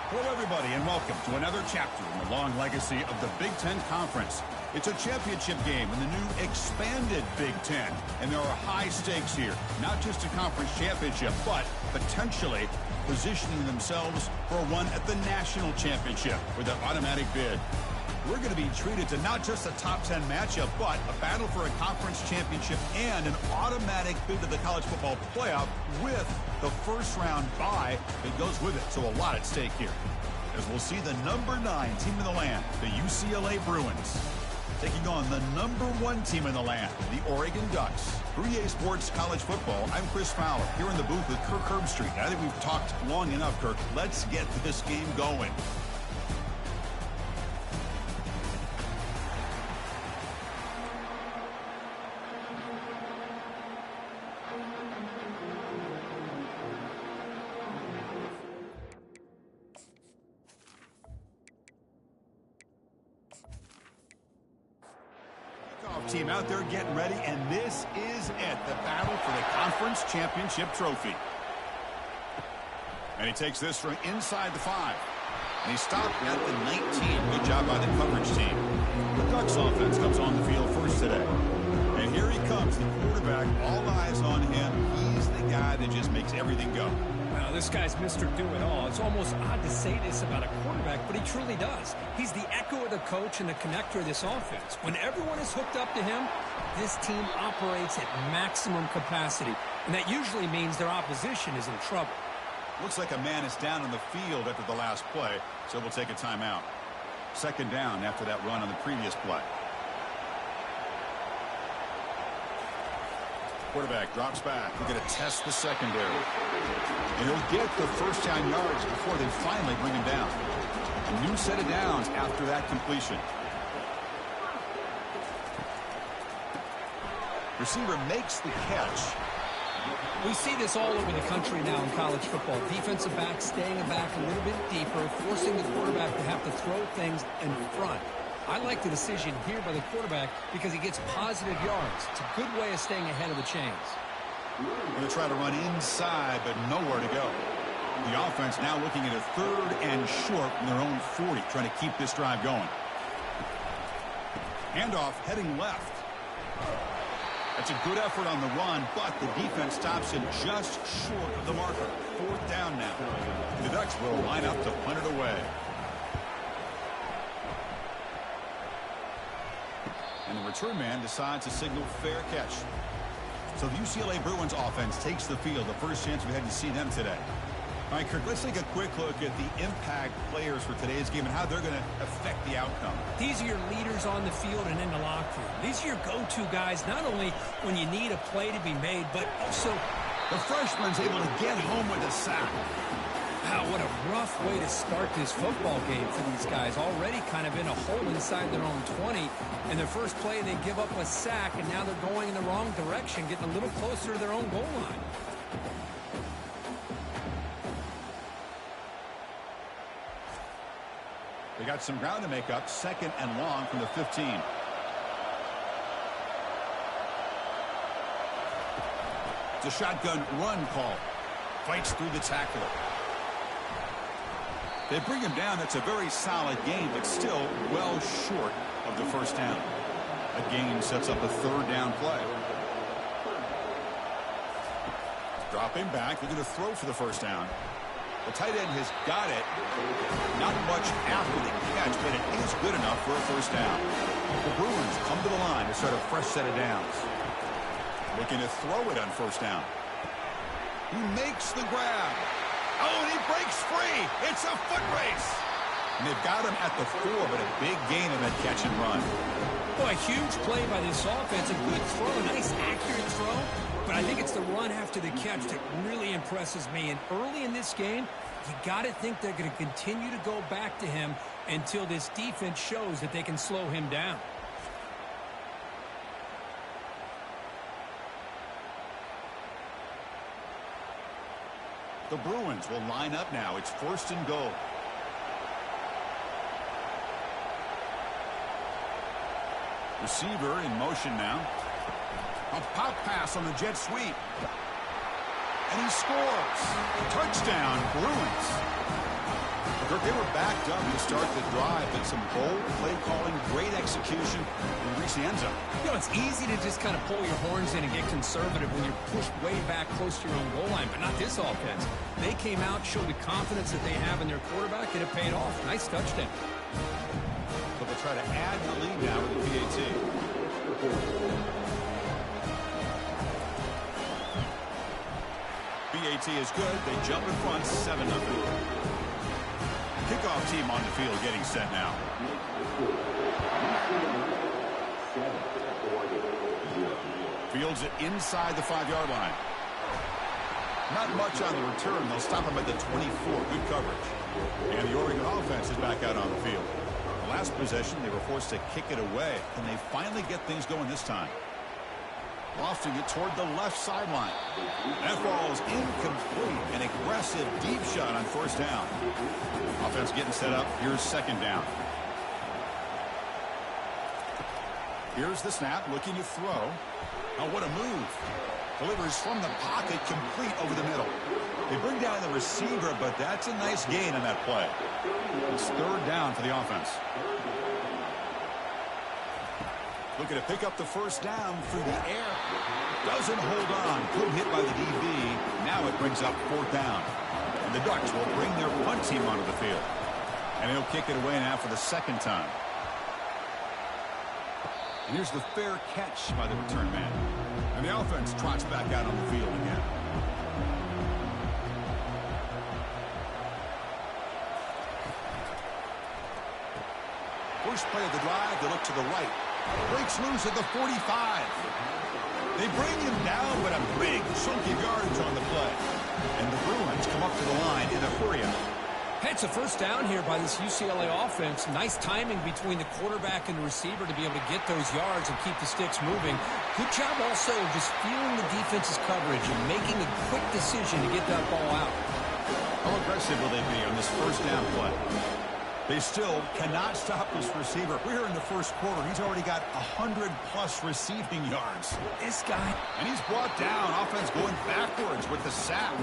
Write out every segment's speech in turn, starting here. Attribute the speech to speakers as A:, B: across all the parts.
A: Hello, everybody, and welcome to another chapter in the long legacy of the Big Ten Conference. It's a championship game in the new expanded Big Ten, and there are high stakes here. Not just a conference championship, but potentially positioning themselves for a run at the national championship with an automatic bid. We're going to be treated to not just a top 10 matchup, but a battle for a conference championship and an automatic bid to the college football playoff with the first round bye that goes with it. So a lot at stake here. As we'll see the number 9 team in the land, the UCLA Bruins, taking on the number 1 team in the land, the Oregon Ducks. For EA Sports College Football, I'm Chris Fowler, here in the booth with Kirk Herbstreit. I think we've talked long enough, Kirk. Let's get this game going. Team out there getting ready, and this is it, the battle for the conference championship trophy. And he takes this from inside the 5. And he stopped at the 19. Good job by the coverage team. The Ducks offense comes on the field first today. And here he comes, the quarterback, all eyes on him. He's the guy that just makes everything go.
B: Well, this guy's Mr. Do-It-All. It's almost odd to say this about a quarterback, but he truly does. He's the echo of the coach and the connector of this offense. When everyone is hooked up to him, this team operates at maximum capacity, and that usually means their opposition is in trouble.
A: Looks like a man is down on the field after the last play, so we'll take a timeout. Second down after that run on the previous play. Quarterback drops back. We're going to test the secondary. And he'll get the first down yards before they finally bring him down. A new set of downs after that completion. Receiver makes the catch.
B: We see this all over the country now in college football. Defensive backs staying back a little bit deeper, forcing the quarterback to have to throw things in front. I like the decision here by the quarterback because he gets positive yards. It's a good way of staying ahead of the chains.
A: Going to try to run inside, but nowhere to go. The offense now looking at a 3rd and short from their own 40, trying to keep this drive going. Handoff heading left. That's a good effort on the run, but the defense stops him just short of the marker. 4th down now. The Ducks will line up to punt it away. And the return man decides to signal fair catch. So the UCLA Bruins offense takes the field. The first chance we had to see them today. All right, Kirk, let's take a quick look at the impact players for today's game and how they're going to affect the outcome.
B: These are your leaders on the field and in the locker room. These are your go-to guys, not only when you need a play to be made, but also
A: the freshman's able to get home with a sack.
B: Wow, what a rough way to start this football game for these guys. Already kind of in a hole inside their own 20. In their first play, they give up a sack, and now they're going in the wrong direction, getting a little closer to their own goal line.
A: They got some ground to make up. 2nd and long from the 15. It's a shotgun run call. Fights through the tackler. They bring him down. That's a very solid gain, but still well short of the first down. A gain sets up a 3rd down play. Dropping back. They're going to throw for the first down. The tight end has got it. Not much after the catch, but it is good enough for a first down. The Bruins come to the line to start a fresh set of downs. Looking to throw it on first down. He makes the grab. Oh, and he breaks free. It's a foot race. And they've got him at the 4, but a big gain in that catch and run.
B: Boy, a huge play by this offense. A good throw, a nice accurate throw. But I think it's the run after the catch that really impresses me. And early in this game, you got to think they're going to continue to go back to him until this defense shows that they can slow him down.
A: The Bruins will line up now. It's 1st and goal. Receiver in motion now. A pop pass on the jet sweep. And he scores. Touchdown, Bruins. Kirk, they were backed up to start the drive, but some bold play calling, great execution, and reach the end zone.
B: You know, it's easy to just kind of pull your horns in and get conservative when you're pushed way back close to your own goal line, but not this offense. They came out, showed the confidence that they have in their quarterback, and it paid off. Nice touchdown.
A: But they'll try to add the lead now with the PAT. PAT is good. They jump in front, 7-0. Kickoff team on the field getting set now. Fields it inside the 5-yard line. Not much on the return. They'll stop him at the 24. Good coverage. And the Oregon offense is back out on the field. The last possession, they were forced to kick it away. Can they finally get things going this time? Lofting it toward the left sideline. That ball is incomplete. An aggressive deep shot on first down. Offense getting set up. Here's second down. Here's the snap, looking to throw. Oh, what a move. Delivers from the pocket, complete over the middle. They bring down the receiver, but that's a nice gain on that play. It's third down for the offense. Looking to pick up the first down through the air. Doesn't hold on. Good hit by the DB. Now it brings up fourth down. And the Ducks will bring their punt team onto the field. And he'll kick it away now for the second time. And here's the fair catch by the return man. And the offense trots back out on the field again. First play of the drive, they look to the right. Breaks loose at the 45. They bring him down, but a big chunk of yardage on the play. And the Bruins come up to the line in a hurry up.
B: Hey, it's a first down here by this UCLA offense. Nice timing between the quarterback and the receiver to be able to get those yards and keep the sticks moving. Good job also of just feeling the defense's coverage and making a quick decision to get that ball out.
A: How aggressive will they be on this first down play? They still cannot stop this receiver. We're in the first quarter. He's already got 100-plus receiving yards.
B: This guy.
A: And he's brought down. Offense going backwards with the sack.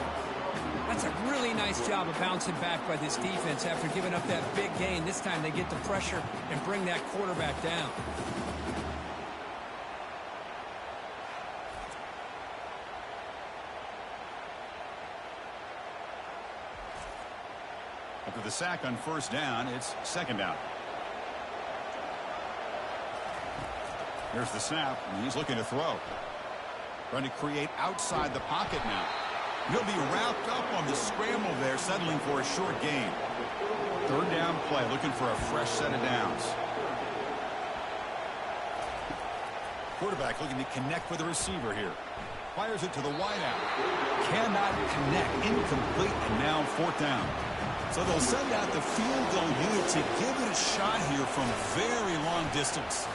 B: That's a really nice job of bouncing back by this defense after giving up that big gain. This time they get the pressure and bring that quarterback down.
A: After the sack on first down, it's second down. Here's the snap, and he's looking to throw. Trying to create outside the pocket now. He'll be wrapped up on the scramble there, settling for a short gain. Third down play, looking for a fresh set of downs. Quarterback looking to connect with the receiver here. Fires it to the wideout. Cannot connect. Incomplete, and now fourth down. So they'll send out the field goal unit to give it a shot here from very long distance.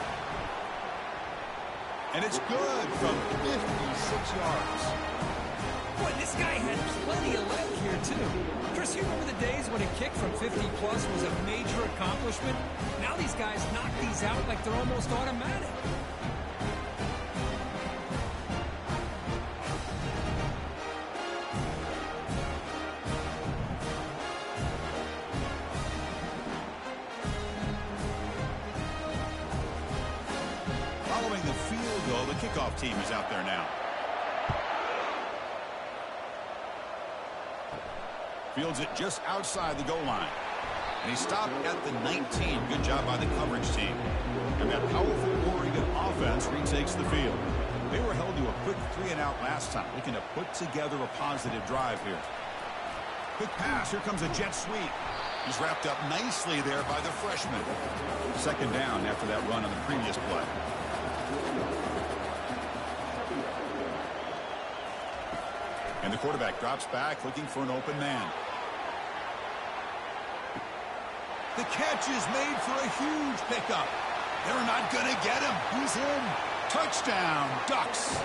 A: And it's good from 56 yards.
B: Boy, this guy had plenty of leg here, too. Chris, you remember the days when a kick from 50-plus was a major accomplishment? Now these guys knock these out like they're almost automatic.
A: Following the field goal, the kickoff team is out there now. Fields it just outside the goal line. And he stopped at the 19. Good job by the coverage team. And that powerful Oregon offense retakes the field. They were held to a quick 3-and-out last time, looking to put together a positive drive here. Quick pass. Here comes a jet sweep. He's wrapped up nicely there by the freshman. Second down after that run on the previous play. And the quarterback drops back, looking for an open man. The catch is made for a huge pickup. They're not going to get him. He's in. Touchdown, Ducks.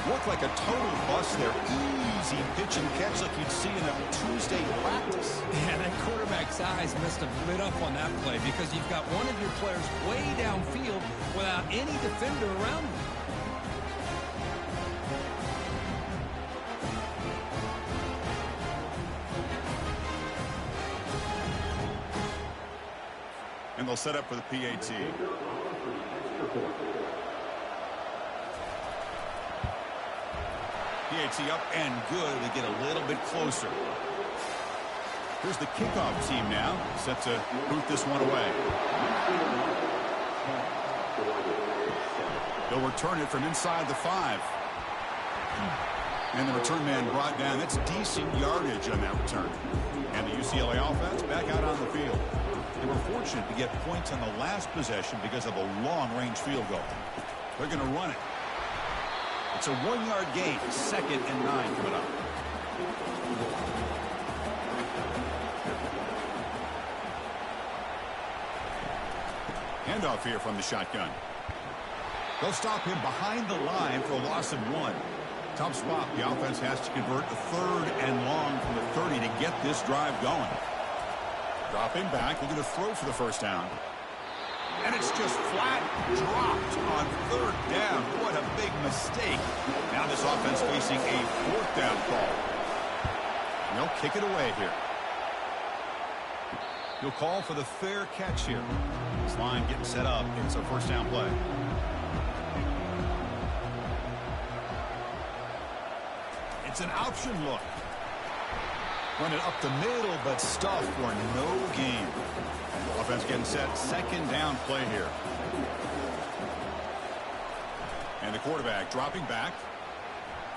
A: Worked like a total bust there. Easy pitch and catch like you'd see in a Tuesday practice.
B: Yeah, that quarterback's eyes must have lit up on that play because you've got one of your players way downfield without any defender around him.
A: And they'll set up for the PAT. PAT up and good. They get a little bit closer. Here's the kickoff team now, set to boot this one away. They'll return it from inside the 5. And the return man brought down. That's decent yardage on that return. And the UCLA offense back out on the field. They were fortunate to get points on the last possession because of a long-range field goal. They're going to run it. It's a 1-yard gain, 2nd and 9 coming up. Handoff here from the shotgun. They'll stop him behind the line for a loss of 1. Tough spot. The offense has to convert a 3rd and long from the 30 to get this drive going. Dropping back, looking to throw for the first down. And it's just flat dropped on 3rd down. What a big mistake. Now this offense facing a 4th down call. And they'll kick it away here. He'll call for the fair catch here. This line getting set up. It's a first down play. It's an option look. Run it up the middle, but stuff for no gain. Offense getting set. 2nd down play here. And the quarterback dropping back.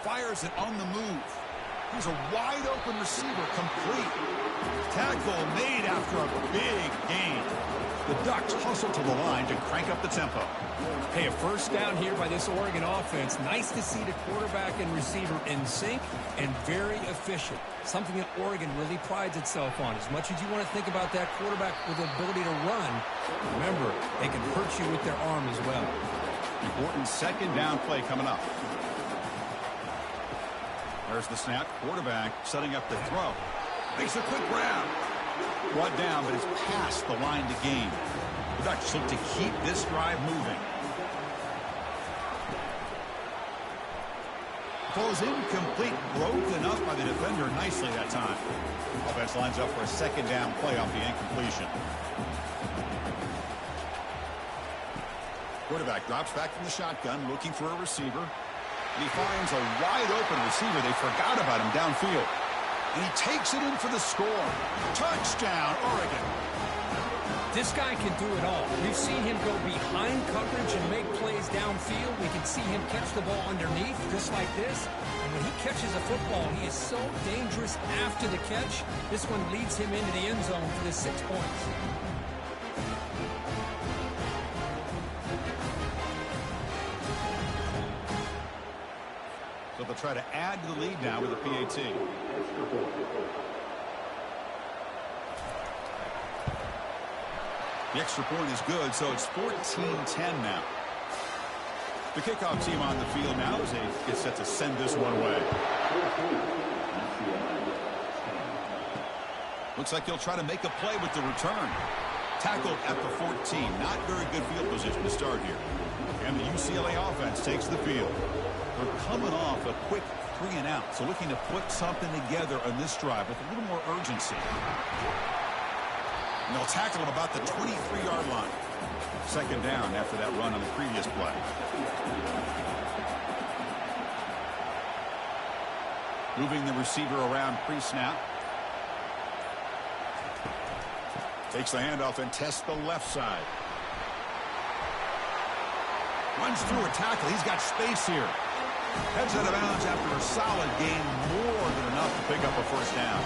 A: Fires it on the move. He's a wide open receiver, complete. Tackle made after a big gain. The Ducks hustle to the line to crank up the tempo.
B: Hey, a first down here by this Oregon offense. Nice to see the quarterback and receiver in sync and very efficient. Something that Oregon really prides itself on. As much as you want to think about that quarterback with the ability to run, remember, they can hurt you with their arm as well.
A: Important 2nd down play coming up. There's the snap. Quarterback setting up the throw. Makes a quick grab. Brought down, but it's past the line to gain. The Ducks look to keep this drive moving. Throws incomplete, broken up by the defender nicely that time. Offense lines up for a 2nd down play off the incompletion. Quarterback drops back from the shotgun, looking for a receiver. And he finds a wide open receiver. They forgot about him downfield. And he takes it in for the score. Touchdown, Oregon.
B: This guy can do it all. We've seen him go behind coverage and make plays downfield. We can see him catch the ball underneath, just like this. And when he catches a football, he is so dangerous after the catch. This one leads him into the end zone for the 6 points.
A: So they'll try to add to the lead now with a PAT. The extra point is good, so it's 14-10 now. The kickoff team on the field now as they get set to send this one away. Looks like he'll try to make a play with the return. Tackled at the 14. Not very good field position to start here. And the UCLA offense takes the field. They're coming off a quick 3 and out, so looking to put something together on this drive with a little more urgency. And they'll tackle him about the 23-yard line. 2nd down after that run on the previous play. Moving the receiver around pre-snap. Takes the handoff and tests the left side. Runs through a tackle. He's got space here. Heads out of bounds after a solid gain, more than enough to pick up a first down.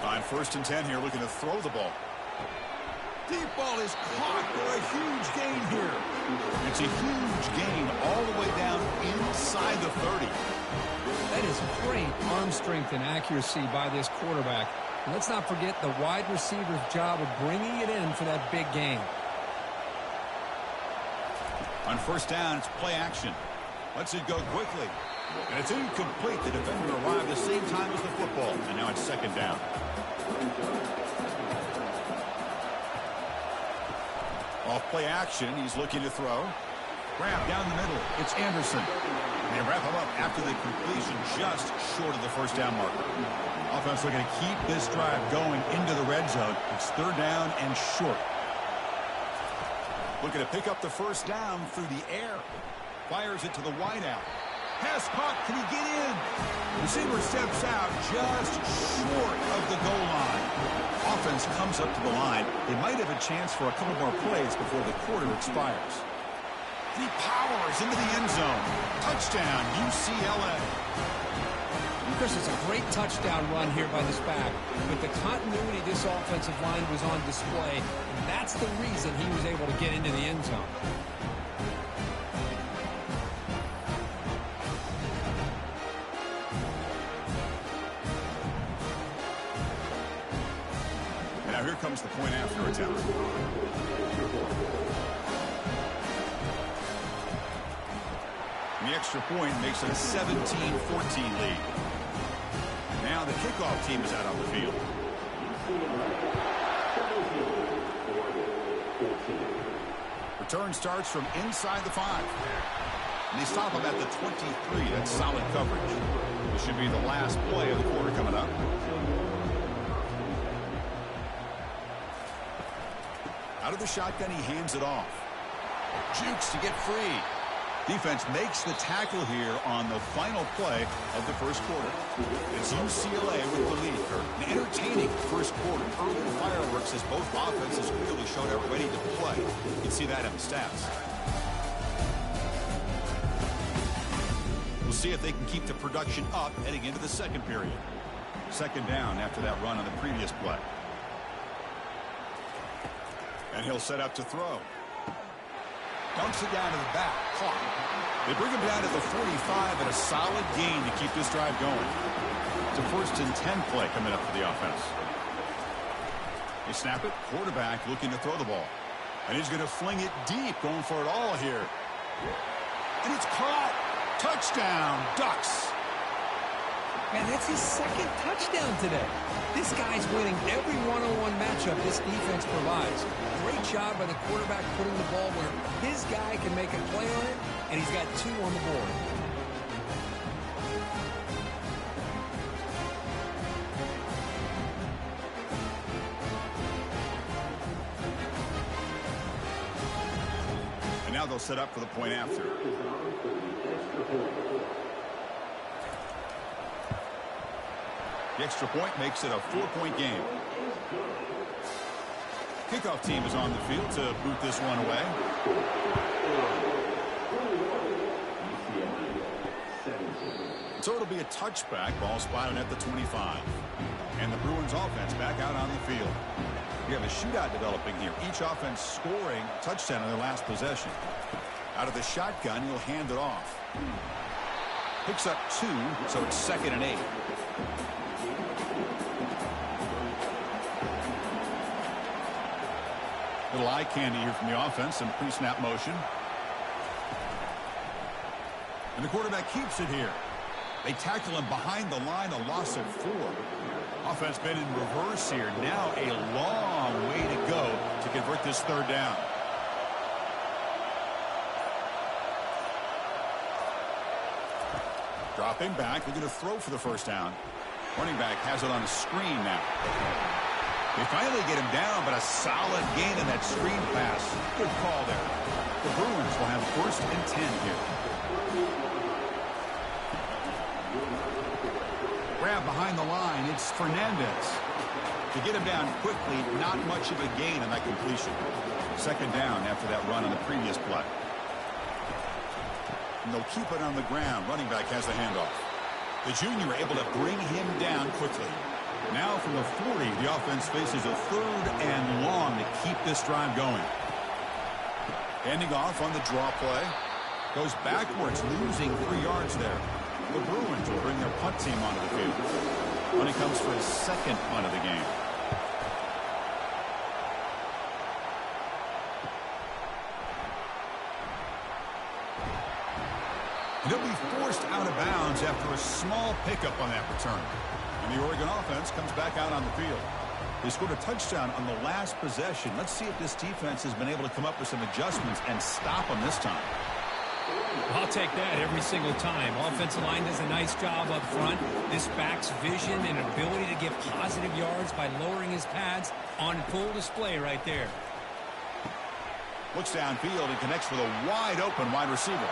A: On 1st and 10 here, looking to throw the ball. Deep ball is caught for a huge gain here. It's a huge gain all the way down inside the 30.
B: That is great arm strength and accuracy by this quarterback. And let's not forget the wide receiver's job of bringing it in for that big gain.
A: On 1st down, it's play action. Lets it go quickly. And it's incomplete. The defender arrived the same time as the football. And now it's 2nd down. Off play action, he's looking to throw. Grab down the middle. It's Anderson. And they wrap him up after the completion just short of the first down marker. Offense looking to keep this drive going into the red zone. It's third down and short. Looking to pick up the first down through the air. Fires it to the wideout. Pass caught. Can he get in? Receiver steps out just short of the goal line. Offense comes up to the line. They might have a chance for a couple more plays before the quarter expires. He powers into the end zone. Touchdown, UCLA.
B: Chris, it's a great touchdown run here by this back. With the continuity this offensive line was on display, and that's the reason he was able to get into the end zone.
A: And now here comes the point after attempt. And the extra point makes it a 17-14 lead. Now the kickoff team is out on the field. Return starts from inside the 5. And they stop him at the 23. That's solid coverage. This should be the last play of the quarter coming up. Out of the shotgun, he hands it off. Jukes to get free. Defense makes the tackle here on the final play of the first quarter. It's UCLA with the lead. An entertaining first quarter. Early fireworks as both offenses really showed up ready to play. You can see that in the stats. We'll see if they can keep the production up heading into the second period. Second down after that run on the previous play. And he'll set up to throw. Dumps it down to the back. Caught. They bring him down to the 45 and a solid gain to keep this drive going. It's a 1st and 10 play coming up for the offense. They snap it. Quarterback looking to throw the ball. And he's going to fling it deep, going for it all here. And it's caught. Touchdown, Ducks.
B: Man, that's his second touchdown today. This guy's winning every one-on-one matchup this defense provides. Great job by the quarterback putting the ball where his guy can make a play on it, and he's got 2 on the board.
A: And now they'll set up for the point after. The extra point makes it a 4-point game. Kickoff team is on the field to boot this one away. So it'll be a touchback. Ball spotted at the 25. And the Bruins offense back out on the field. We have a shootout developing here. Each offense scoring a touchdown in their last possession. Out of the shotgun, he'll hand it off. Picks up 2, so it's 2nd and 8. Little eye candy here from the offense, some pre-snap motion. And the quarterback keeps it here. They tackle him behind the line, a loss of 4. Offense been in reverse here. Now a long way to go to convert this 3rd down. Dropping back, looking to throw for the first down. Running back has it on a screen now. They finally get him down, but a solid gain in that screen pass. Good call there. The Bruins will have 1st and 10 here. Grab behind the line. It's Fernandez. To get him down quickly, not much of a gain on that completion. 2nd down after that run on the previous play. And they'll keep it on the ground. Running back has the handoff. The junior able to bring him down quickly. Now from the 40, the offense faces a 3rd and long to keep this drive going. Handing off on the draw play. Goes backwards, losing 3 yards there. The Bruins will bring their punt team onto the field. When he comes for his 2nd punt of the game. And he'll be forced out of bounds after a small pickup on that return. And the Oregon offense comes back out on the field. They scored a touchdown on the last possession. Let's see if this defense has been able to come up with some adjustments and stop them this time.
B: I'll take that every single time. Offensive line does a nice job up front. This back's vision and ability to get positive yards by lowering his pads on full display right there.
A: Looks downfield and connects with a wide-open wide receiver.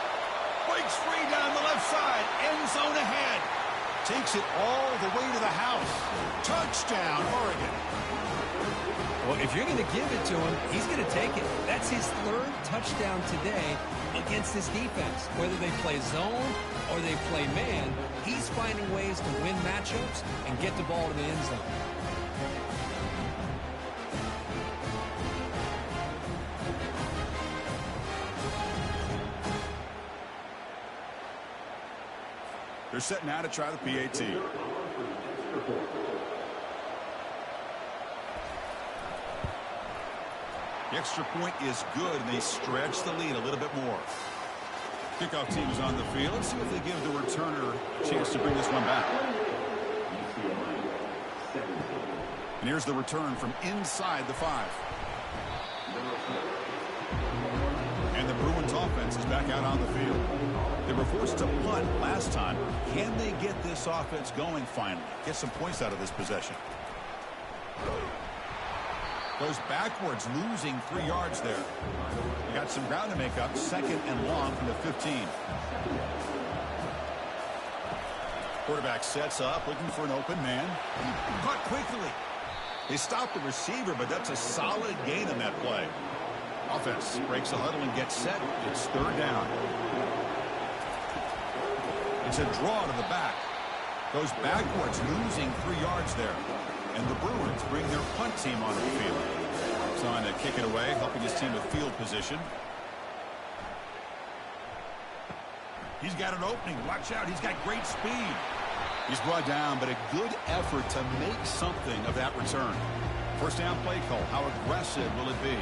A: Breaks free down the left side. End zone ahead. Takes it all the way to the house. Touchdown, Oregon.
B: Well, if you're going to give it to him, he's going to take it. That's his third touchdown today against this defense. Whether they play zone or they play man, he's finding ways to win matchups and get the ball to the end zone.
A: They're set now to try the PAT. The extra point is good, and they stretch the lead a little bit more. Kickoff team is on the field. Let's see if they give the returner a chance to bring this one back. And here's the return from inside the 5. And the Bruins offense is back out on the field. They were forced to punt last time. Can they get this offense going finally? Get some points out of this possession. Goes backwards, losing 3 yards there. They got some ground to make up. 2nd and long from the 15. Quarterback sets up, looking for an open man. Caught quickly. They stopped the receiver, but that's a solid gain in that play. Offense breaks the huddle and gets set. It's 3rd down. It's a draw to the back. Goes backwards, losing 3 yards there. And the Bruins bring their punt team onto the field. Trying to kick it away, helping his team with field position. He's got an opening. Watch out. He's got great speed. He's brought down, but a good effort to make something of that return. First down play call. How aggressive will it be?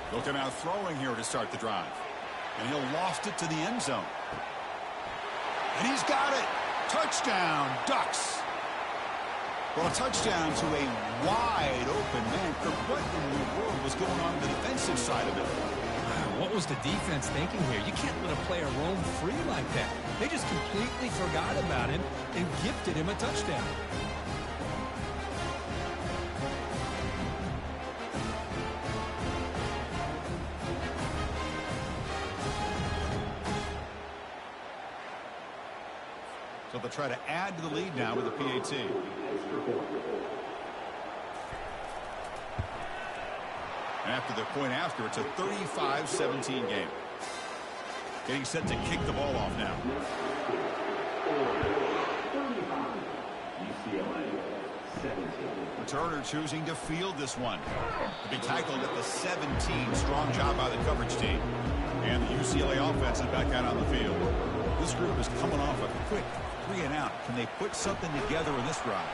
A: They'll come out throwing here to start the drive. And he'll loft it to the end zone. And he's got it. Touchdown, Ducks. Well, a touchdown to a wide open man. What in the world was going on the defensive side of it?
B: What was the defense thinking here? You can't let a player roam free like that. They just completely forgot about him and gifted him a touchdown.
A: So they'll try to add to the lead now with a PAT. And after the point after, it's a 35-17 game. Getting set to kick the ball off now. Returner choosing to field this one. To be tackled at the 17. Strong job by the coverage team. And the UCLA offense is back out on the field. This group is coming off a quick 3 and out. Can they put something together in this drive?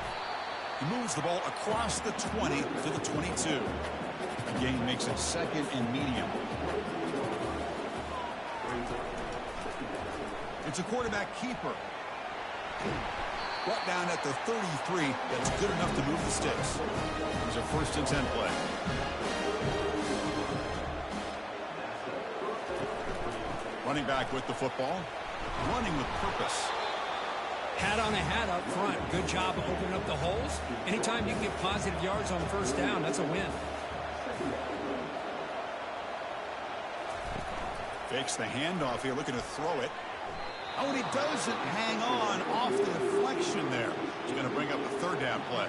A: He moves the ball across the 20 to the 22. The game makes it 2nd and medium. It's a quarterback keeper. Brought down at the 33. That's good enough to move the sticks. There's a 1st and 10 play. Running back with the football. Running with purpose.
B: Hat on a hat up front. Good job of opening up the holes. Anytime you can get positive yards on 1st down, that's a win.
A: Fakes the handoff here, looking to throw it. Oh, and he doesn't hang on off the deflection there. He's going to bring up a 3rd down play.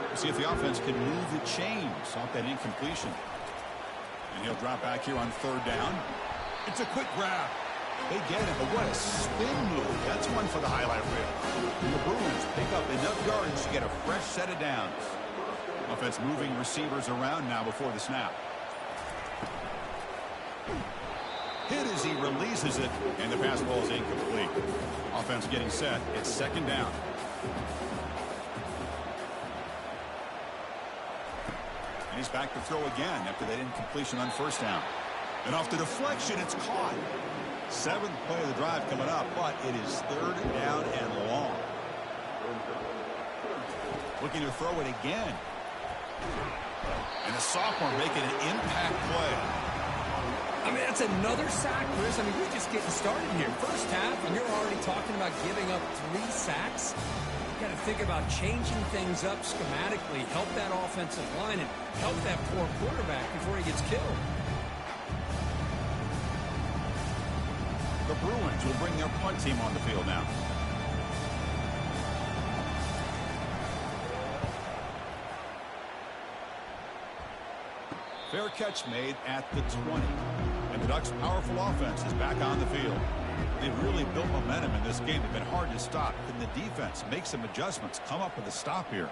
A: We'll see if the offense can move the chains off that incompletion. And he'll drop back here on 3rd down. It's a quick grab. They get it, but what a spin move. That's one for the highlight reel. And the Bruins pick up enough yardage to get a fresh set of downs. Offense moving receivers around now before the snap. Hit as he releases it, and the pass ball is incomplete. Offense getting set. It's 2nd down. And he's back to throw again after that incompletion on 1st down. And off the deflection, it's caught. 7th play of the drive coming up, but it is 3rd down and long. Looking to throw it again. And the sophomore making an impact play.
B: I mean, that's another sack, Chris. I mean, we're just getting started here. First half, and you're already talking about giving up 3 sacks. You got to think about changing things up schematically, help that offensive line, and help that poor quarterback before he gets killed.
A: The Bruins will bring their punt team on the field now. Fair catch made at the 20. And the Ducks' powerful offense is back on the field. They've really built momentum in this game. They've been hard to stop. Can the defense make some adjustments, come up with a stop here?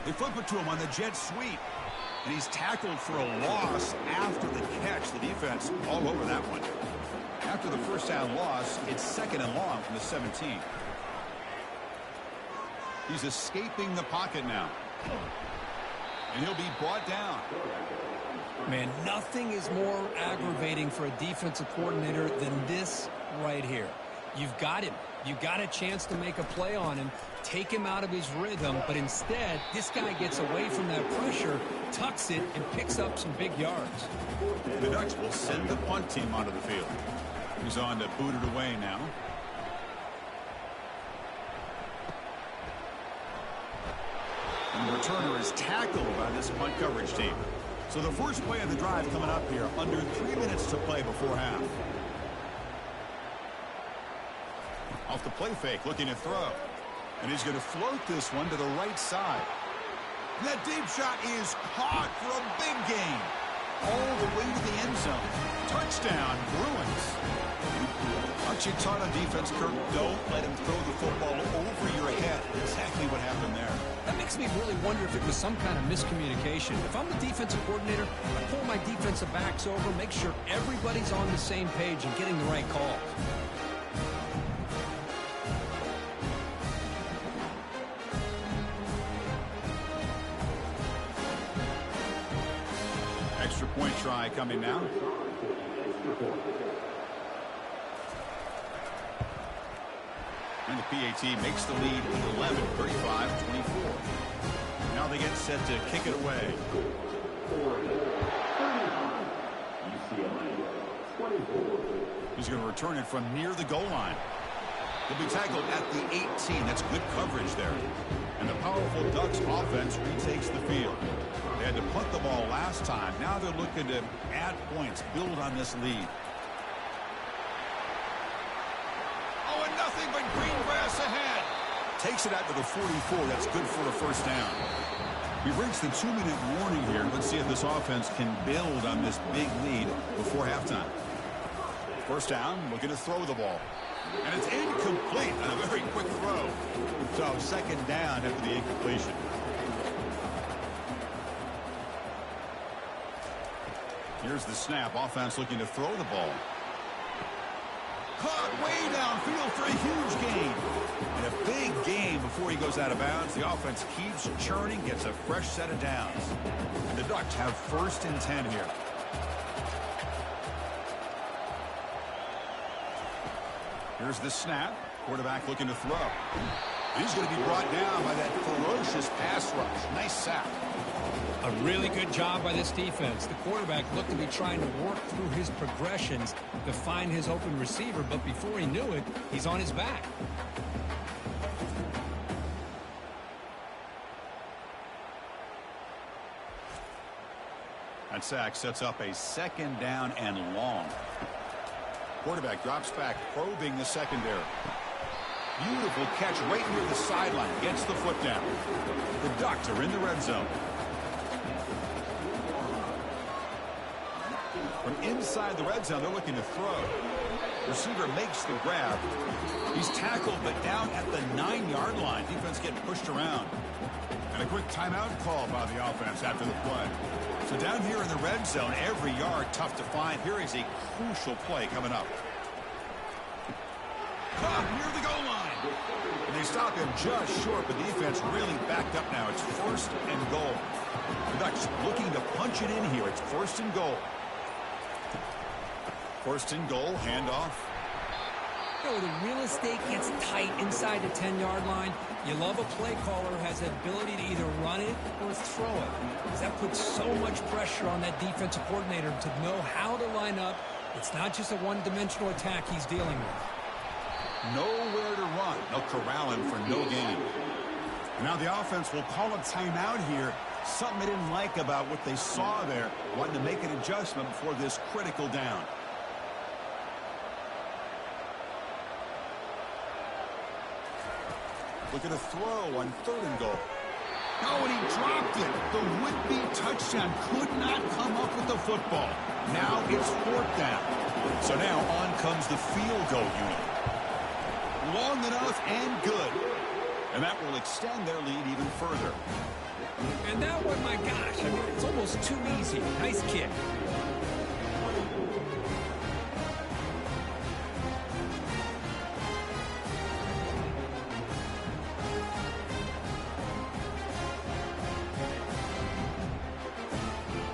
A: They flip it to him on the jet sweep. And he's tackled for a loss after the catch. The defense all over that one. After the first down loss, it's 2nd and long from the 17. He's escaping the pocket now. And he'll be brought down.
B: Man, nothing is more aggravating for a defensive coordinator than this right here. You've got him. You've got a chance to make a play on him, take him out of his rhythm, but instead, this guy gets away from that pressure, tucks it, and picks up some big yards.
A: The Ducks will send the punt team onto the field. He's on to boot it away now. And the returner is tackled by this punt coverage team. So the first play of the drive coming up here, under 3 minutes to play before half. Off the play fake, looking to throw. And he's going to float this one to the right side. And that deep shot is caught for a big gain. All the way to the end zone. Touchdown, Bruins. Aren't you taught on defense, Kirk? Don't let him throw the football over your head. Exactly what happened there.
B: That makes me really wonder if it was some kind of miscommunication. If I'm the defensive coordinator, I pull my defensive backs over, make sure everybody's on the same page and getting the right calls.
A: Extra point try coming now. And the PAT makes the lead 11, 35-24. Now they get set to kick it away. He's going to return it from near the goal line. He'll be tackled at the 18. That's good coverage there. And the powerful Ducks offense retakes the field. They had to punt the ball last time. Now they're looking to add points, build on this lead. Oh, and nothing but green grass ahead. Takes it out to the 44. That's good for a first down. We've reached the 2-minute warning here. Let's see if this offense can build on this big lead before halftime. First down, looking to throw the ball. And it's incomplete on a very quick throw. So second down after the incompletion. Here's the snap. Offense looking to throw the ball. Caught way downfield for a huge gain. And a big gain before he goes out of bounds. The offense keeps churning, gets a fresh set of downs. And the Ducks have 1st and 10 here. Here's the snap. Quarterback looking to throw. And he's going to be brought down by that ferocious pass rush. Nice sack.
B: A really good job by this defense. The quarterback looked to be trying to work through his progressions to find his open receiver, but before he knew it, he's on his back.
A: That sack sets up a 2nd down and long. Quarterback drops back, probing the secondary. Beautiful catch right near the sideline. Gets the foot down. The Ducks are in the red zone. From inside the red zone, they're looking to throw. Receiver makes the grab. He's tackled, but down at the 9-yard line. Defense getting pushed around. And a quick timeout call by the offense after the play. So down here in the red zone, every yard tough to find. Here is a crucial play coming up. Caught near the goal line. And they stop him just short, but the defense really backed up now. It's 1st and goal. The Ducks looking to punch it in here. It's 1st and goal. 1st and goal, handoff.
B: You know, the real estate gets tight inside the 10-yard line. You love a play caller who has the ability to either run it or throw it. Because that puts so much pressure on that defensive coordinator to know how to line up. It's not just a one-dimensional attack he's dealing with.
A: Nowhere to run. They'll corral him for no gain. Now the offense will call a timeout here. Something they didn't like about what they saw there. Wanting to make an adjustment before this critical down. Look at a throw on 3rd and goal. Oh, and he dropped it. The would-be touchdown could not come up with the football. Now it's 4th down. So now on comes the field goal unit. Long enough and good. And that will extend their lead even further.
B: And that one, my gosh, I mean, it's almost too easy. Nice kick.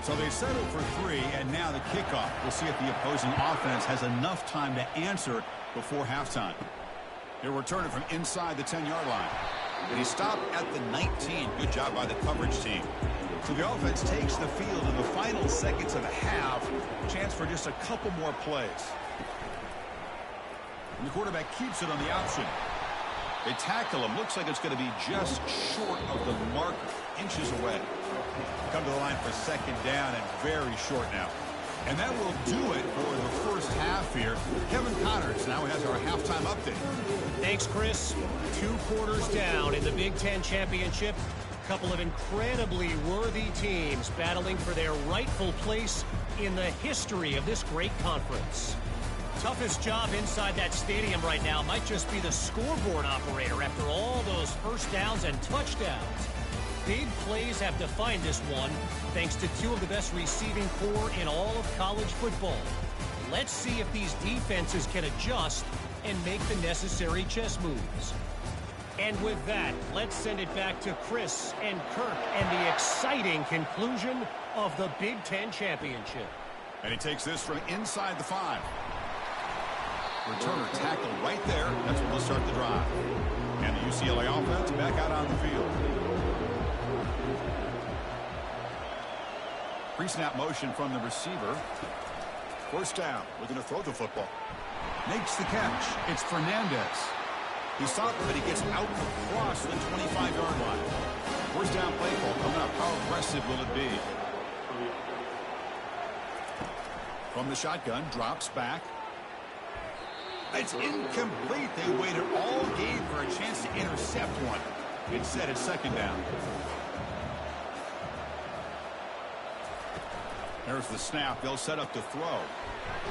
A: So they settle for 3, and now the kickoff. We'll see if the opposing offense has enough time to answer before halftime. He'll return it from inside the 10-yard line. And he stopped at the 19. Good job by the coverage team. So the offense takes the field in the final seconds of the half. Chance for just a couple more plays. And the quarterback keeps it on the option. They tackle him. Looks like it's going to be just short of the marker. Inches away. Come to the line for 2nd down and very short now. And that will do it for the first half here. Kevin Connors now has our halftime update.
C: Thanks, Chris. 2 quarters down in the Big Ten Championship. A couple of incredibly worthy teams battling for their rightful place in the history of this great conference. Toughest job inside that stadium right now might just be the scoreboard operator after all those first downs and touchdowns. Big plays have defined this one, thanks to 2 of the best receiving corps in all of college football. Let's see if these defenses can adjust and make the necessary chess moves. And with that, let's send it back to Chris and Kirk and the exciting conclusion of the Big Ten Championship.
A: And he takes this from inside the 5. Returner tackled right there. That's what will start the drive. And the UCLA offense back out on the field. Pre-snap motion from the receiver. 1st down. We're going to throw the football. Makes the catch. It's Fernandez. He stopped, but he gets out across the 25-yard line. 1st down play call coming up. How aggressive will it be? From the shotgun, drops back. It's incomplete. They waited all game for a chance to intercept one. Instead, it's 2nd down. There's the snap. They'll set up to throw.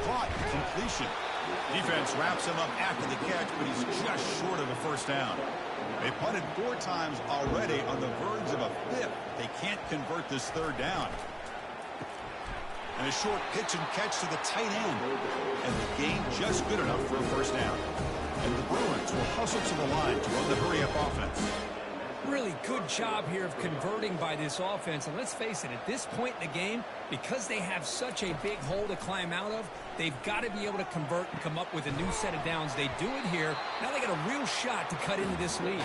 A: Caught. Completion. Defense wraps him up after the catch, but he's just short of a 1st down. They punted 4 times already on the verge of a 5th. They can't convert this 3rd down. And a short pitch and catch to the tight end. And the gain just good enough for a 1st down. And the Bruins will hustle to the line to run the hurry-up offense.
B: Really good job here of converting by this offense. And let's face it, at this point in the game, because they have such a big hole to climb out of, they've got to be able to convert and come up with a new set of downs. They do it here. Now they got a real shot to cut into this lead.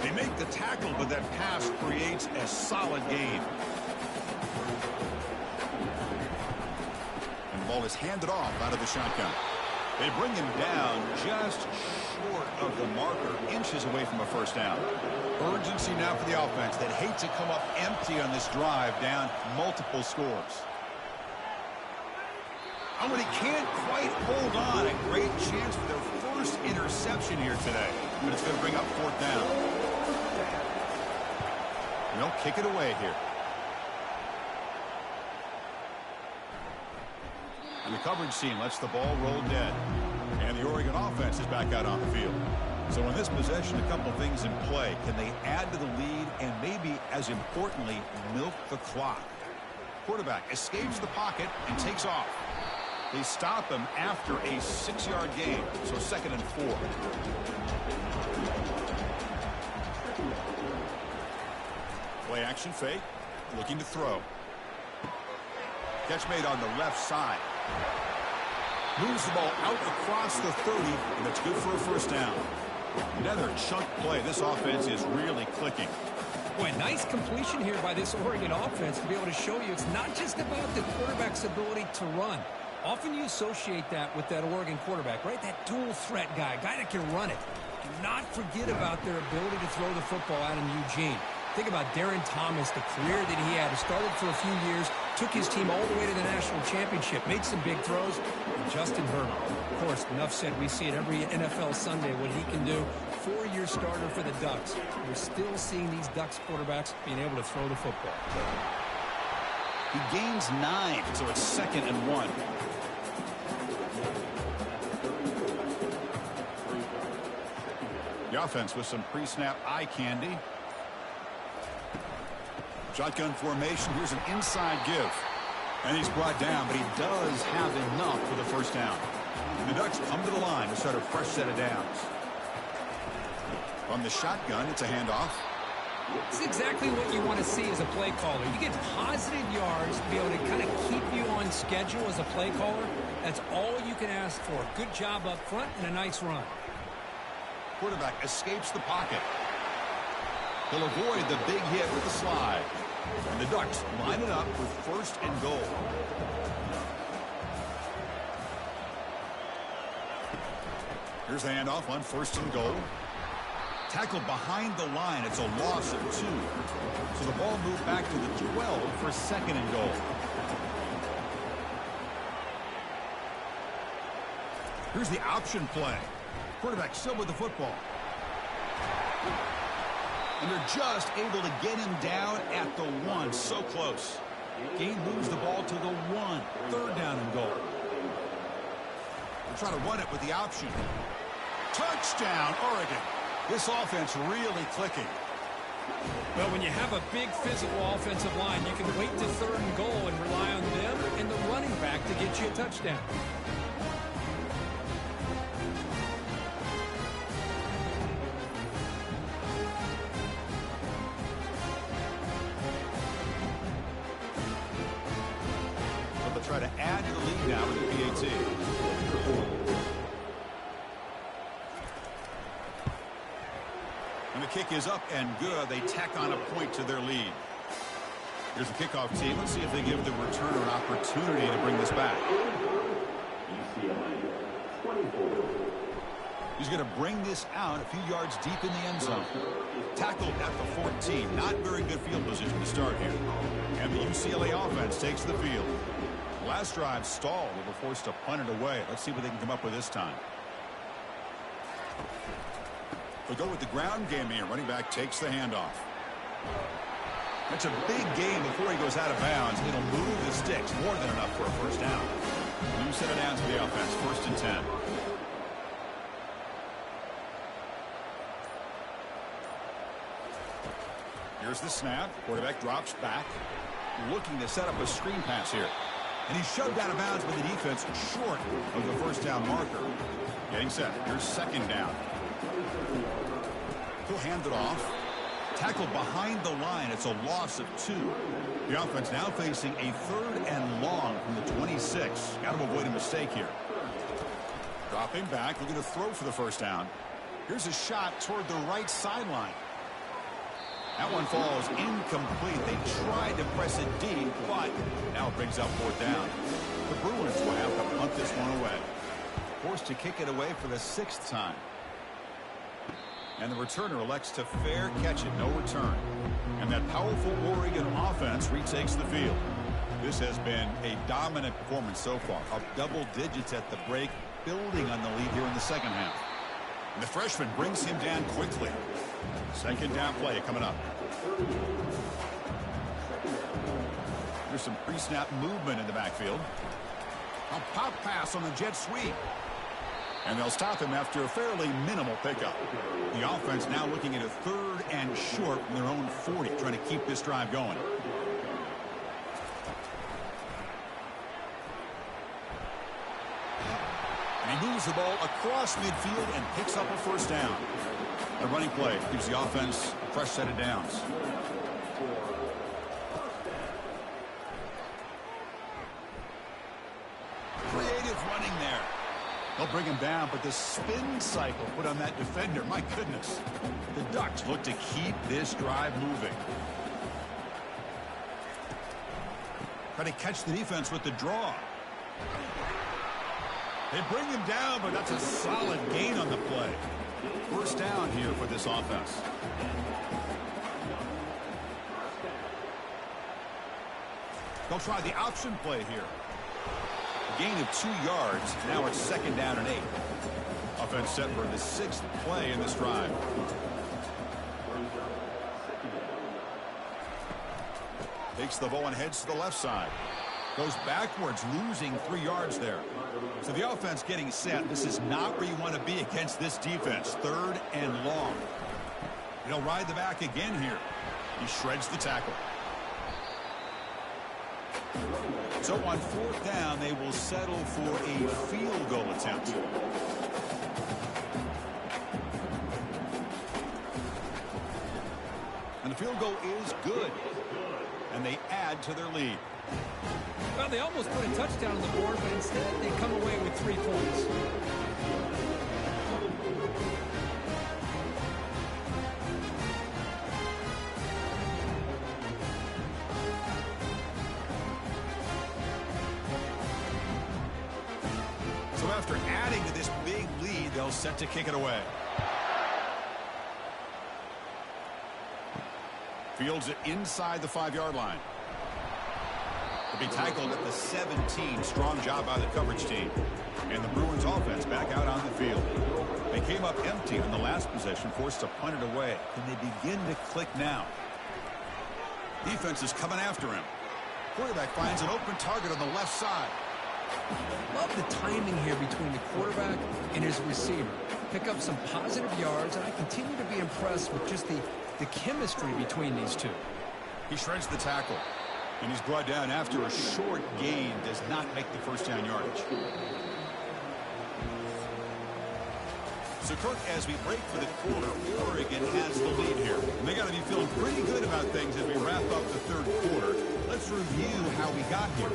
A: They make the tackle, but that pass creates a solid gain. And the ball is handed off out of the shotgun. They bring him down just short of the marker, inches away from a 1st down. Urgency now for the offense that hate to come up empty on this drive, down multiple scores. Oh, but he can't quite hold on. A great chance for their 1st interception here today. But it's going to bring up 4th down. And they'll kick it away here. And the coverage team lets the ball roll dead. And the Oregon offense is back out on the field. So in this possession, a couple things in play. Can they add to the lead and maybe, as importantly, milk the clock? Quarterback escapes the pocket and takes off. They stop him after a 6-yard gain, so 2nd and 4. Play action fake, looking to throw. Catch made on the left side. Moves the ball out across the 30, and it's good for a 1st down. Another chunk play. This offense is really clicking.
B: Boy, nice completion here by this Oregon offense to be able to show you it's not just about the quarterback's ability to run. Often you associate that with that Oregon quarterback, right? That dual threat guy that can run it. Do not forget about their ability to throw the football out in Eugene. Think about Darren Thomas, the career that he had. He started for a few years, took his team all the way to the national championship, made some big throws. And Justin Herbert, of course, enough said, we see it every NFL Sunday what he can do. 4-year starter for the Ducks. We're still seeing these Ducks quarterbacks being able to throw the football.
A: He gains 9, so it's 2nd and 1. The offense with some pre-snap eye candy. Shotgun formation. Here's an inside give. And he's brought down, but he does have enough for the first down. The Ducks come to the line to start a fresh set of downs. From the shotgun, it's a handoff.
B: It's exactly what you want to see as a play caller. You get positive yards to be able to kind of keep you on schedule as a play caller. That's all you can ask for. Good job up front and a nice run.
A: Quarterback escapes the pocket. He'll avoid the big hit with the slide. And the Ducks line it up with 1st and goal. Here's the handoff on 1st and goal. Tackled behind the line. It's a loss of 2. So the ball moved back to the 12 for 2nd and goal. Here's the option play. Quarterback still with the football. And they're just able to get him down at the 1. So close. Gain moves the ball to the 1. 3rd down and goal. They'll try to run it with the option. Touchdown, Oregon. This offense really clicking.
B: Well, when you have a big physical offensive line, you can wait to 3rd and goal and rely on them and the running back to get you a touchdown.
A: But they'll try to add to the lead now with the PAT. And the kick is up and good. They tack on a point to their lead. Here's the kickoff team. Let's see if they give the returner an opportunity to bring this back. He's going to bring this out a few yards deep in the end zone. Tackled at the 14. Not very good field position to start here. And the UCLA offense takes the field. Last drive stalled. They were forced to punt it away. Let's see what they can come up with this time. They'll go with the ground game here. Running back takes the handoff. That's a big game before he goes out of bounds. It'll move the sticks. More than enough for a first down. New set of downs for the offense. 1st and 10. Here's the snap. Quarterback drops back. Looking to set up a screen pass here. And he's shoved out of bounds with the defense short of the first down marker. Getting set. Here's 2nd down. He'll hand it off. Tackled behind the line. It's a loss of 2. The offense now facing a 3rd and long from the 26. Got to avoid a mistake here. Dropping back. Looking to throw for the first down. Here's a shot toward the right sideline. That one falls incomplete. They tried to press it deep, but now it brings up 4th down. The Bruins will have to punt this one away. Forced to kick it away for the 6th time. And the returner elects to fair catch it. No return. And that powerful Oregon offense retakes the field. This has been a dominant performance so far. Up double digits at the break, building on the lead here in the 2nd half. And the freshman brings him down quickly. 2nd down play coming up. There's some pre-snap movement in the backfield. A pop pass on the jet sweep. And they'll stop him after a fairly minimal pickup. The offense now looking at a 3rd and short from their own 40, trying to keep this drive going. And he moves the ball across midfield and picks up a first down. A running play gives the offense a fresh set of downs. Creative running there. They'll bring him down, but the spin cycle put on that defender, my goodness. The Ducks look to keep this drive moving. Try to catch the defense with the draw. They bring him down, but that's a solid gain on the play. First down here for this offense. They'll try the option play here. A gain of 2 yards. Now it's second down and 8. Offense set for the 6th play in this drive. Takes the ball and heads to the left side. Goes backwards, losing 3 yards there. So the offense getting set. This is not where you want to be against this defense. 3rd and long. He'll ride the back again here. He shreds the tackle. So on 4th down, they will settle for a field goal attempt. And the field goal is good. And they add to their lead.
B: Well, they almost put a touchdown on the board, but instead they come away with 3 points.
A: So after adding to this big lead, they'll set to kick it away. Fields it inside the 5-yard line. To be tackled at the 17. Strong job by the coverage team. And the Bruins offense back out on the field. They came up empty on the last possession, forced to punt it away. Can they begin to click now? Defense is coming after him. Quarterback finds an open target on the left side.
B: Love the timing here between the quarterback and his receiver. Pick up some positive yards, and I continue to be impressed with just the chemistry between these two.
A: He shreds the tackle. And he's brought down after a short gain. Does not make the first down yardage. So, Kirk, as we break for the quarter, Oregon has the lead here. And they got to be feeling pretty good about things as we wrap up the 3rd quarter. Let's review how we got here.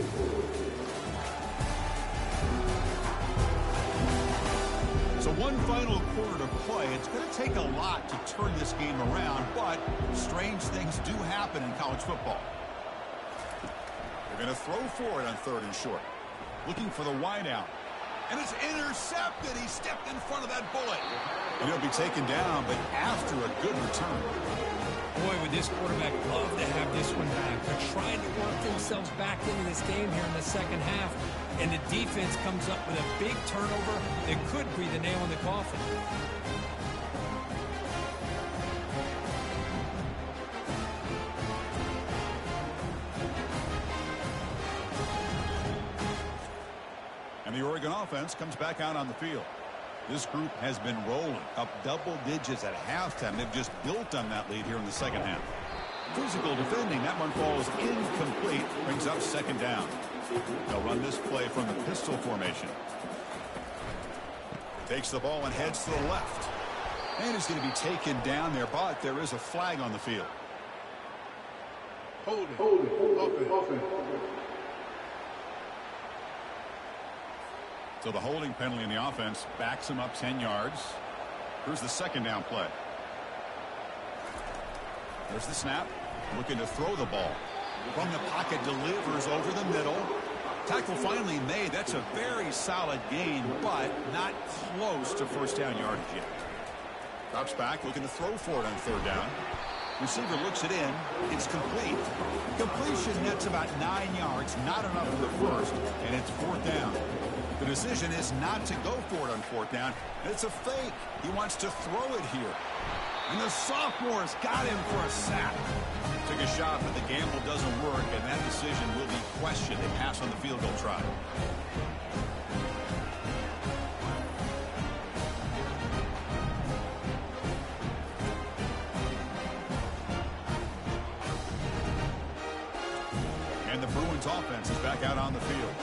A: So one final quarter to play. It's going to take a lot to turn this game around, but strange things do happen in college football. They're going to throw for it on 3rd and short. Looking for the wideout. And it's intercepted. He stepped in front of that bullet. And he'll be taken down, but after a good return.
B: Boy, would this quarterback love to have this one back. They're trying to work themselves back into this game here in the second half. And the defense comes up with a big turnover that could be the nail in the coffin.
A: And the Oregon offense comes back out on the field. This group has been rolling up double digits at halftime. They've just built on that lead here in the second half. Physical defending. That one falls incomplete. Brings up second down. They'll run this play from the pistol formation. Takes the ball and heads to the left. And he's going to be taken down there, but there is a flag on the field.
D: Hold it.
A: So the holding penalty in the offense backs him up 10 yards. Here's the second down play. There's the snap. Looking to throw the ball. From the pocket, delivers over the middle. Tackle finally made. That's a very solid gain, but not close to first down yardage yet. Drops back, looking to throw for it on 3rd down. Receiver looks it in. It's complete. Completion nets about 9 yards. Not enough for the first, and it's 4th down. The decision is not to go for it on 4th down. It's a fake. He wants to throw it here. And the sophomore's got him for a sack. Took a shot, but the gamble doesn't work, and that decision will be questioned. They pass on the field goal try. And the Bruins offense is back out on the field.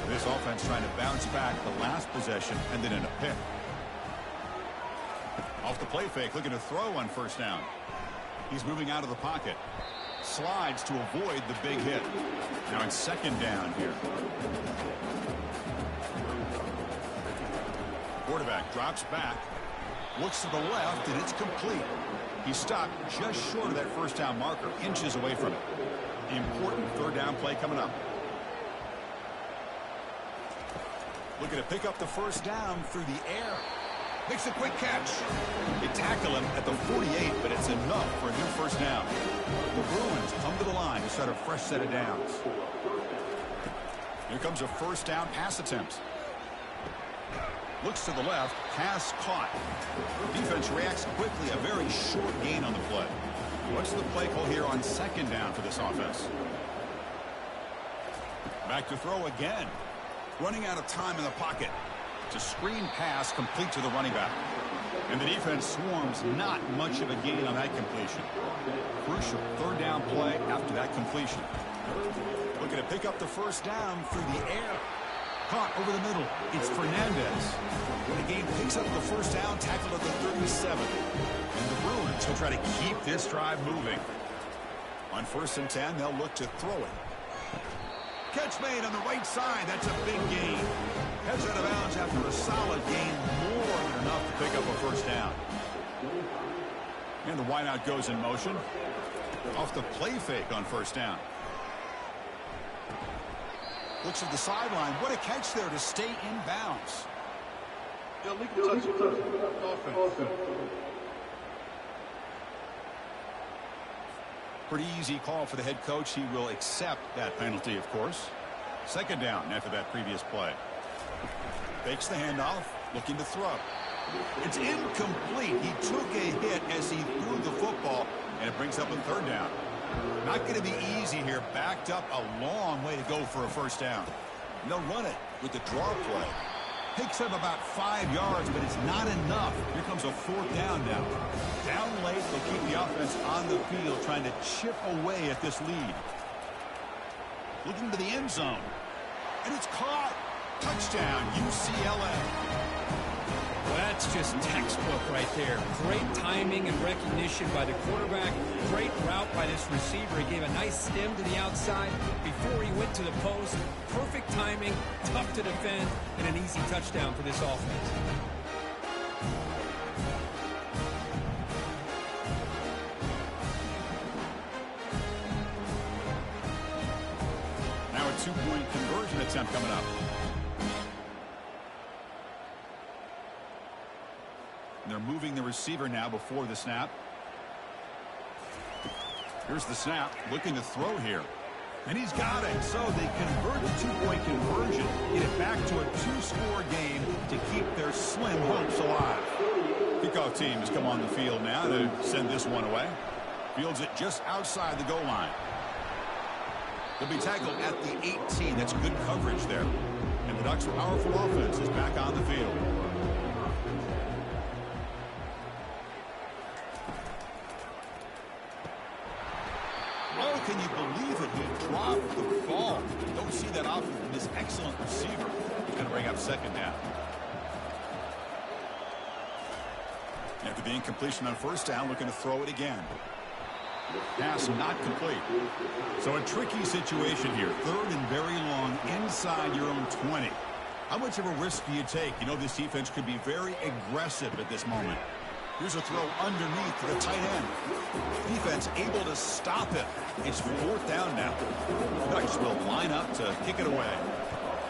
A: This offense trying to bounce back. The last possession ended in a pick. Off the play fake, looking to throw on first down. He's moving out of the pocket. Slides to avoid the big hit. Now it's second down here. Quarterback drops back, looks to the left, and it's complete. He stopped just short of that first down marker, inches away from it. Important third down play coming up. Looking to pick up the first down through the air. Makes a quick catch. They tackle him at the 48, but it's enough for a new first down. The Bruins come to the line to start a fresh set of downs. Here comes a first down pass attempt. Looks to the left, pass caught. Defense reacts quickly, a very short gain on the play. What's the play call here on second down for this offense? Back to throw again. Running out of time in the pocket. It's a screen pass complete to the running back. And the defense swarms, not much of a gain on that completion. Crucial third down play after that completion. Looking to pick up the first down through the air. Caught over the middle. It's Fernandez. The game picks up the first down, tackled at the 37. And the Bruins will try to keep this drive moving. On 1st and 10, they'll look to throw it. Catch made on the right side. That's a big gain. Heads out of bounds after a solid gain, more than enough to pick up a first down. And the wideout goes in motion. Off the play fake on first down. Looks at the sideline. What a catch there to stay in bounds.
D: Illegal touch. Offense.
A: Pretty easy call for the head coach. He will accept that penalty, of course. Second down after that previous play. Fakes the handoff, looking to throw. It's incomplete. He took a hit as he threw the football, and it brings up a third down. Not going to be easy here. Backed up a long way to go for a first down. And they'll run it with the draw play. Picks up about 5 yards, but it's not enough. Here comes a fourth down now. Down late, they'll keep the offense on the field, trying to chip away at this lead. Looking to the end zone. And it's caught. Touchdown, UCLA.
B: Well, that's just textbook right there. Great timing and recognition by the quarterback. Great route by this receiver. He gave a nice stem to the outside before he went to the post. Perfect timing, tough to defend, and an easy touchdown for this offense.
A: Now a two-point conversion attempt coming up. They're moving the receiver now before the snap. Here's the snap, looking to throw here. And he's got it. So they convert the two-point conversion, get it back to a two-score game to keep their slim hopes alive. Kickoff team has come on the field now to send this one away. Fields it just outside the goal line. They'll be tackled at the 18. That's good coverage there. And the Ducks' powerful offense is back on the field. Oh, can you believe it? He dropped the ball. Don't see that often from this excellent receiver. He's going to bring up second down. After the incompletion on first down, looking to throw it again. Pass not complete. So a tricky situation here. Third and very long inside your own 20. How much of a risk do you take? You know this defense could be very aggressive at this moment. Here's a throw underneath to the tight end. Defense able to stop him. It's fourth down now. The Ducks will line up to kick it away.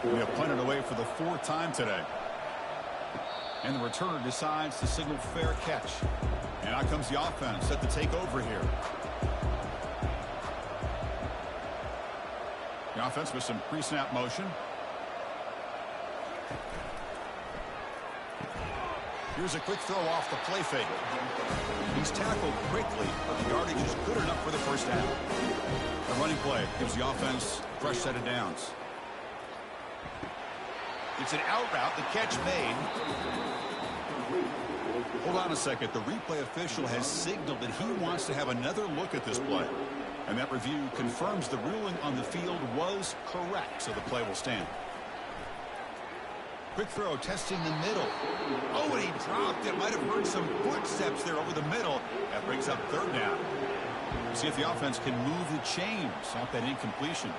A: We have punted away for the fourth time today. And the returner decides to signal fair catch. And out comes the offense set to take over here. The offense with some pre-snap motion. Here's a quick throw off the play fake. He's tackled quickly, but the yardage is good enough for the first down. The running play gives the offense a fresh set of downs. It's an out route. The catch made. Hold on a second. The replay official has signaled that he wants to have another look at this play. And that review confirms the ruling on the field was correct, so the play will stand. Quick throw, testing the middle. Oh, and he dropped it. Might have heard some footsteps there over the middle. That brings up third down. See if the offense can move the chains off that incompletion.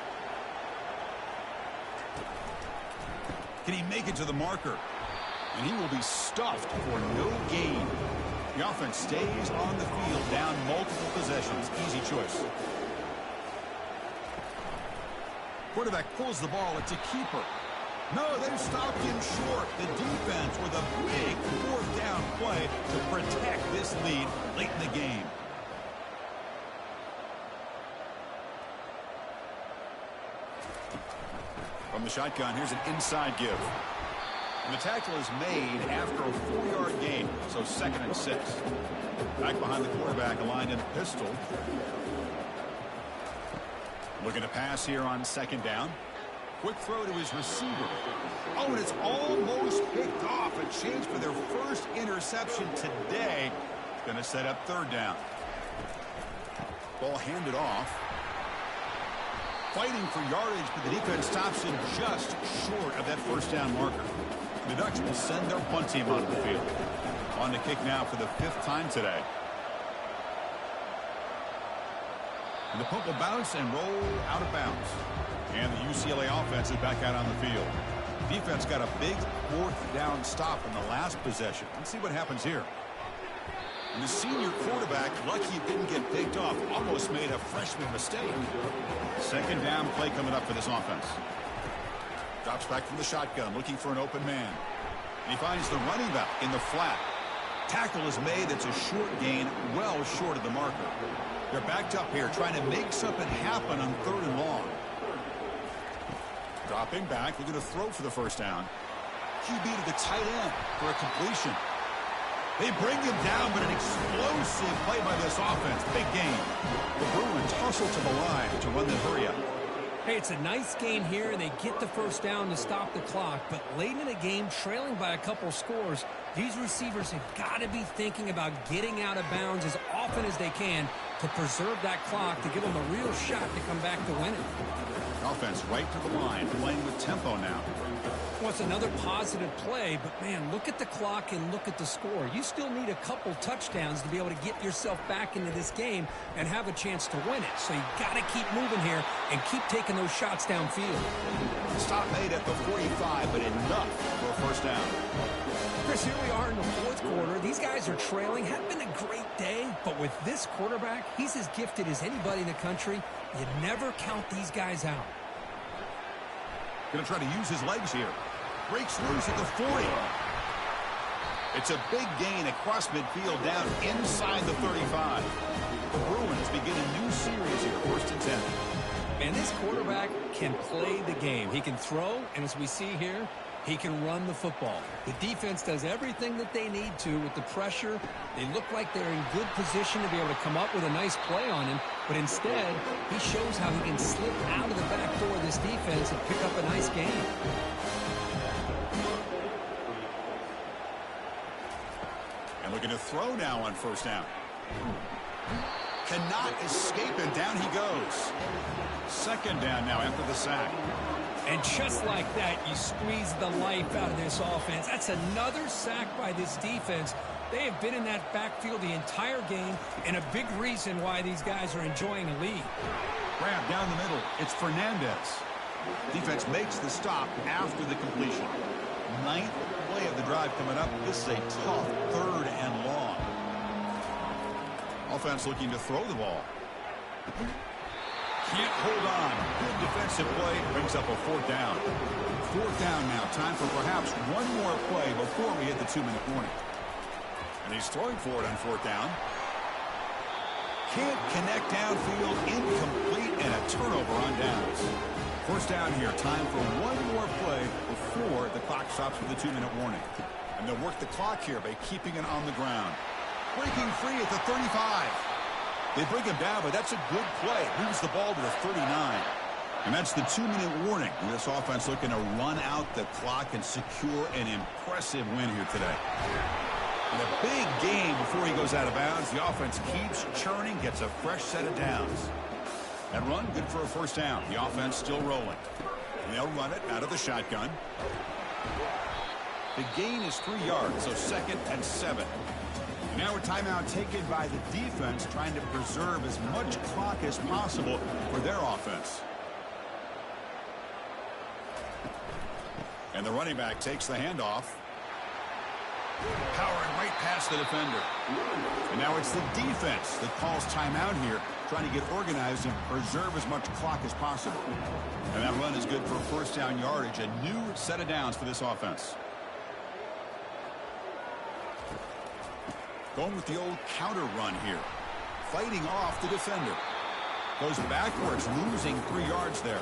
A: Can he make it to the marker? And he will be stuffed for no gain. The offense stays on the field, down multiple possessions. Easy choice. Quarterback pulls the ball. It's a keeper. No, they've stopped him short. The defense with a big fourth down play to protect this lead late in the game. From the shotgun, here's an inside give. And the tackle is made after a 4-yard gain, so 2nd and 6. Back behind the quarterback, aligned in pistol. Looking to pass here on 2nd down. Quick throw to his receiver. Oh, and it's almost picked off. A chance for their first interception today. It's going to set up 3rd down. Ball handed off. Fighting for yardage, but the defense stops him just short of that 1st down marker. The Ducks will send their punt team onto the field. On to kick now for the 5th time today. And the punt will bounce and roll out of bounds. And the UCLA offense is back out on the field. Defense got a big 4th down stop in the last possession. Let's see what happens here. And the senior quarterback, lucky he didn't get picked off, almost made a freshman mistake. 2nd down play coming up for this offense. Drops back from the shotgun, looking for an open man. And he finds the running back in the flat. Tackle is made. It's a short gain, well short of the marker. They're backed up here, trying to make something happen on 3rd and long. Dropping back, they're going to throw for the 1st down. QB to the tight end for a completion. They bring him down, but an explosive play by this offense. Big gain. The Bruins tussle to the line to run the hurry up.
B: Hey, it's a nice gain here, and they get the 1st down to stop the clock. But late in the game, trailing by a couple scores, these receivers have got to be thinking about getting out of bounds as often as they can to preserve that clock, to give them a real shot to come back to win it.
A: Offense right to the line, playing with tempo now.
B: Well, it's another positive play, but, man, look at the clock and look at the score. You still need a couple touchdowns to be able to get yourself back into this game and have a chance to win it. So you got to keep moving here and keep taking those shots downfield.
A: Stop made at the 45, but enough for a 1st down.
B: Chris, here we are in the 4th quarter. These guys are trailing. Hadn't been a great day, but with this quarterback, he's as gifted as anybody in the country. You never count these guys out.
A: Going to try to use his legs here. Breaks loose at the 40. It's a big gain across midfield, down inside the 35. The Bruins begin a new series here, 1st and 10.
B: And this quarterback can play the game. He can throw, and as we see here, he can run the football. The defense does everything that they need to with the pressure. They look like they're in good position to be able to come up with a nice play on him, but instead, he shows how he can slip out of the back door of this defense and pick up a nice game.
A: And looking to throw now on 1st down. Cannot escape, and down he goes. 2nd down now after the sack.
B: And just like that, you squeeze the life out of this offense. That's another sack by this defense. They have been in that backfield the entire game, and a big reason why these guys are enjoying a lead.
A: Grab down the middle. It's Fernandez. Defense makes the stop after the completion. 9th play of the drive coming up. This is a tough 3rd and long. Offense looking to throw the ball. Can't hold on. Good defensive play. Brings up a 4th down. 4th down now. Time for perhaps one more play before we hit the 2-minute warning. And he's throwing for it on 4th down. Can't connect downfield. Incomplete, and a turnover on downs. 1st down here. Time for one more play before the clock stops with the 2-minute warning. And they'll work the clock here by keeping it on the ground. Breaking free at the 35. They bring him down, but that's a good play. Moves the ball to the 39. And that's the 2-minute warning. And this offense looking to run out the clock and secure an impressive win here today. And a big game before he goes out of bounds. The offense keeps churning, gets a fresh set of downs. That run, good for a 1st down. The offense still rolling. And they'll run it out of the shotgun. The gain is 3 yards, so 2nd and 7. Now a timeout taken by the defense, trying to preserve as much clock as possible for their offense. And the running back takes the handoff. Powering right past the defender. And now it's the defense that calls timeout here, trying to get organized and preserve as much clock as possible. And that run is good for first down yardage, a new set of downs for this offense. Going with the old counter run here. Fighting off the defender. Goes backwards, losing 3 yards there.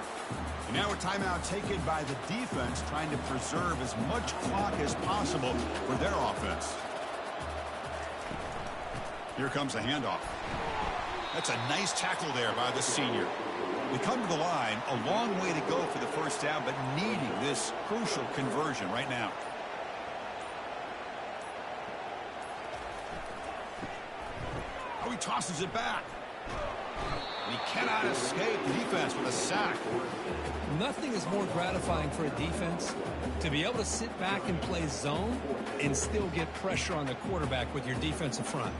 A: And now a timeout taken by the defense, trying to preserve as much clock as possible for their offense. Here comes the handoff. That's a nice tackle there by the senior. We come to the line, a long way to go for the first down, but needing this crucial conversion right now. Oh, he tosses it back. And he cannot escape the defense with a sack.
B: Nothing is more gratifying for a defense to be able to sit back and play zone and still get pressure on the quarterback with your defensive front.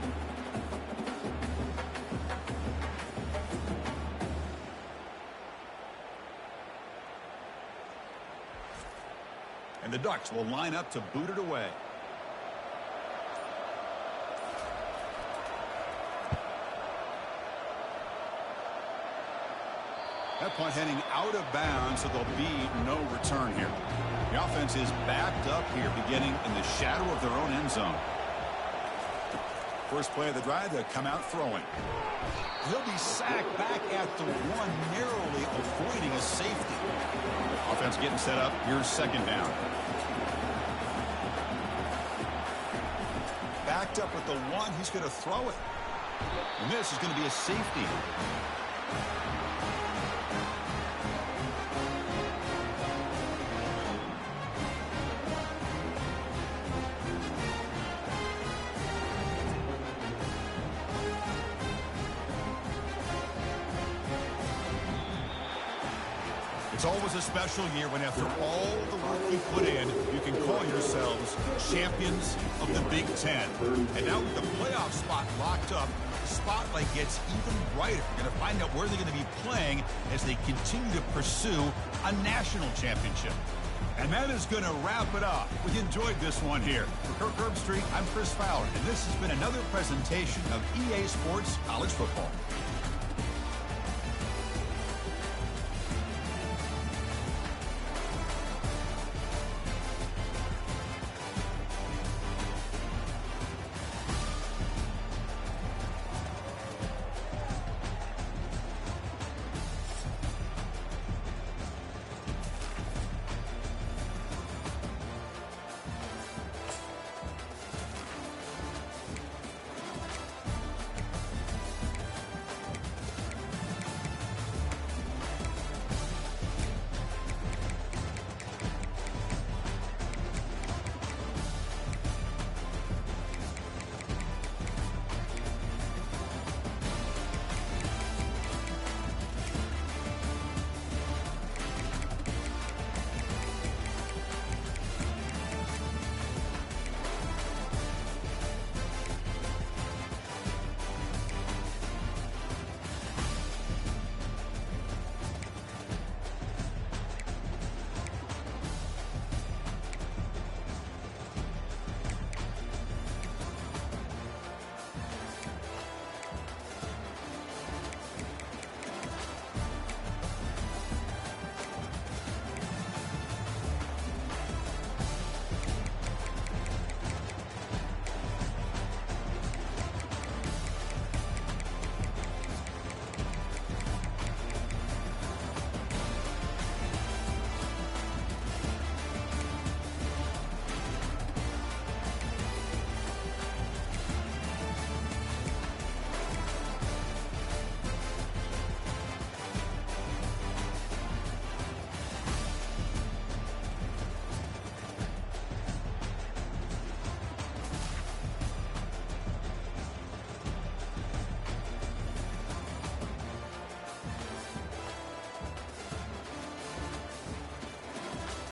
A: And the Ducks will line up to boot it away. That punt heading out of bounds, so there'll be no return here. The offense is backed up here, beginning in the shadow of their own end zone. First play of the drive, they'll come out throwing. He'll be sacked back at the 1, narrowly avoiding a safety. Offense getting set up. Here's second down. Backed up with the 1, he's going to throw it. And this is going to be a safety. It's always a special year when after all the work you put in, you can call yourselves champions of the Big Ten. And now with the playoff spot locked up, the spotlight gets even brighter. We're going to find out where they're going to be playing as they continue to pursue a national championship. And that is going to wrap it up. We enjoyed this one here. For Kirk Herbstreit, I'm Chris Fowler, and this has been another presentation of EA Sports College Football.